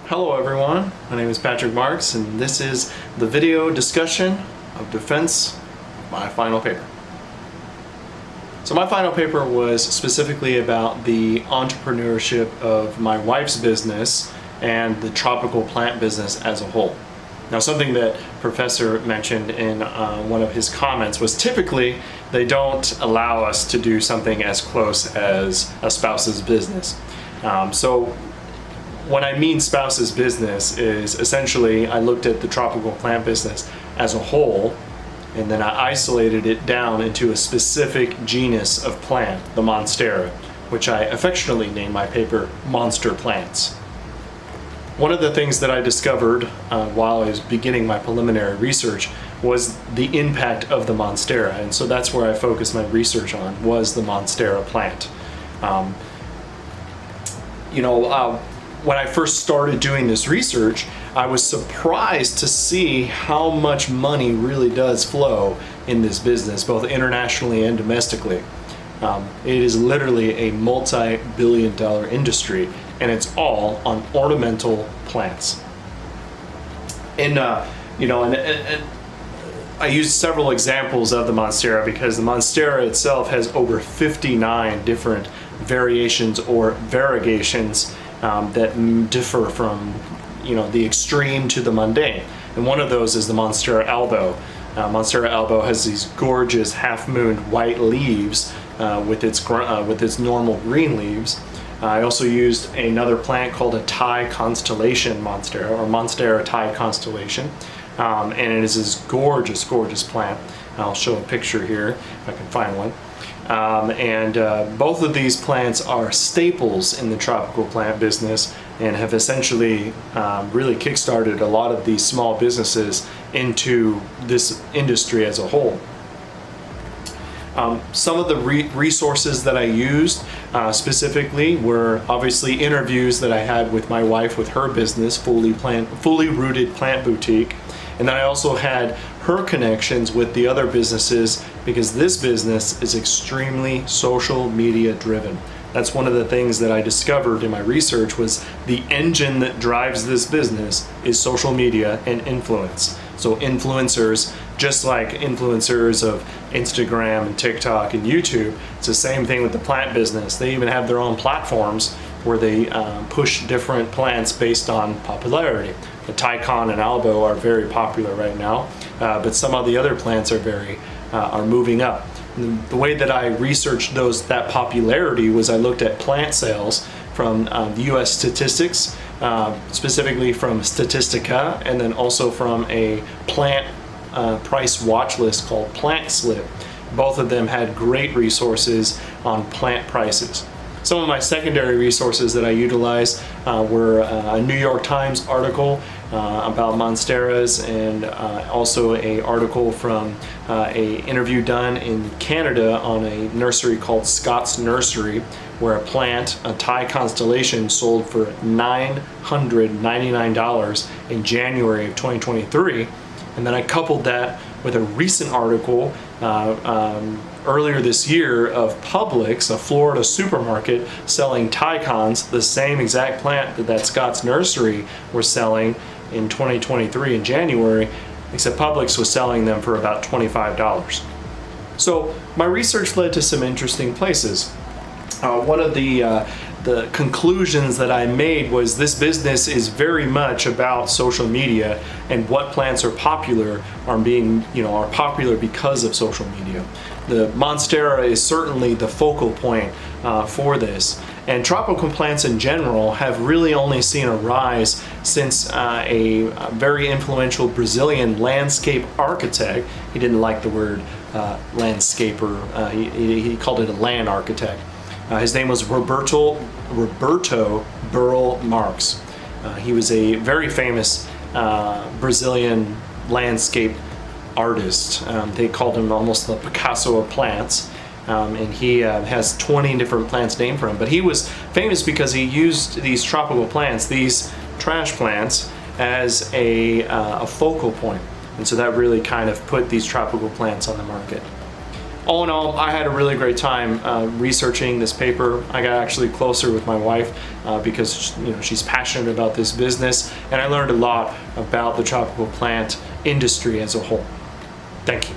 Hello everyone, my name is Patrick Marks and this is the video discussion of defense of my final paper. So my final paper was specifically about the entrepreneurship of my wife's business and the tropical plant business as a whole. Now, something that Professor mentioned in one of his comments was typically they don't allow us to do something as close as a spouse's business. So when I mean spouse's business is essentially I looked at the tropical plant business as a whole and then I isolated it down into a specific genus of plant, the Monstera, which I affectionately named my paper Monster Plants. One of the things that I discovered while I was beginning my preliminary research was the impact of the Monstera, and so that's where I focused my research on, was the Monstera plant. When I first started doing this research, I was surprised to see how much money really does flow in this business, both internationally and domestically. It is literally a multi-billion-dollar industry, and it's all on ornamental plants. And I used several examples of the Monstera because the Monstera itself has over 59 different variations or variegations that differ from the extreme to the mundane. And one of those is the Monstera albo. Monstera albo has these gorgeous half-moon white leaves with its normal green leaves. I also used another plant called a Thai constellation Monstera, or Monstera Thai constellation, and it is this gorgeous plant. I'll show a picture here if I can find one. Both of these plants are staples in the tropical plant business and have essentially really kickstarted a lot of these small businesses into this industry as a whole. Some of the resources that I used specifically were obviously interviews that I had with my wife with her business, Fully Rooted Plant Boutique. And then I also had her connections with the other businesses because this business is extremely social media driven. That's one of the things that I discovered in my research was the engine that drives this business is social media and influence. So influencers, just like influencers of Instagram and TikTok and YouTube, it's the same thing with the plant business. They even have their own platforms where they push different plants based on popularity. The Tycon and Albo are very popular right now, but some of the other plants are moving up. And the way that I researched that popularity was I looked at plant sales from the U.S. statistics, specifically from Statistica, and then also from a plant price watch list called Plant Slip. Both of them had great resources on plant prices. Some of my secondary resources that I utilized were a New York Times article about Monsteras, and also an article from an interview done in Canada on a nursery called Scott's Nursery, where a plant, a Thai constellation, sold for $999 in January of 2023. And then I coupled that with a recent article earlier this year of Publix, a Florida supermarket, selling Tycons, the same exact plant that Scott's Nursery were selling in 2023 in January, except Publix was selling them for about $25. So my research led to some interesting places. One of the conclusions that I made was this business is very much about social media, and what plants are popular are popular because of social media. The Monstera is certainly the focal point for this. And tropical plants in general have really only seen a rise since a very influential Brazilian landscape architect, he didn't like the word landscaper, he called it a land architect. His name was Roberto Burle Marx. He was a very famous Brazilian landscape artist. They called him almost the Picasso of plants. And he has 20 different plants named for him. But he was famous because he used these tropical plants, these trash plants, as a focal point. And so that really kind of put these tropical plants on the market. all in all, I had a really great time researching this paper. I got actually closer with my wife because she's passionate about this business, and I learned a lot about the tropical plant industry as a whole. Thank you.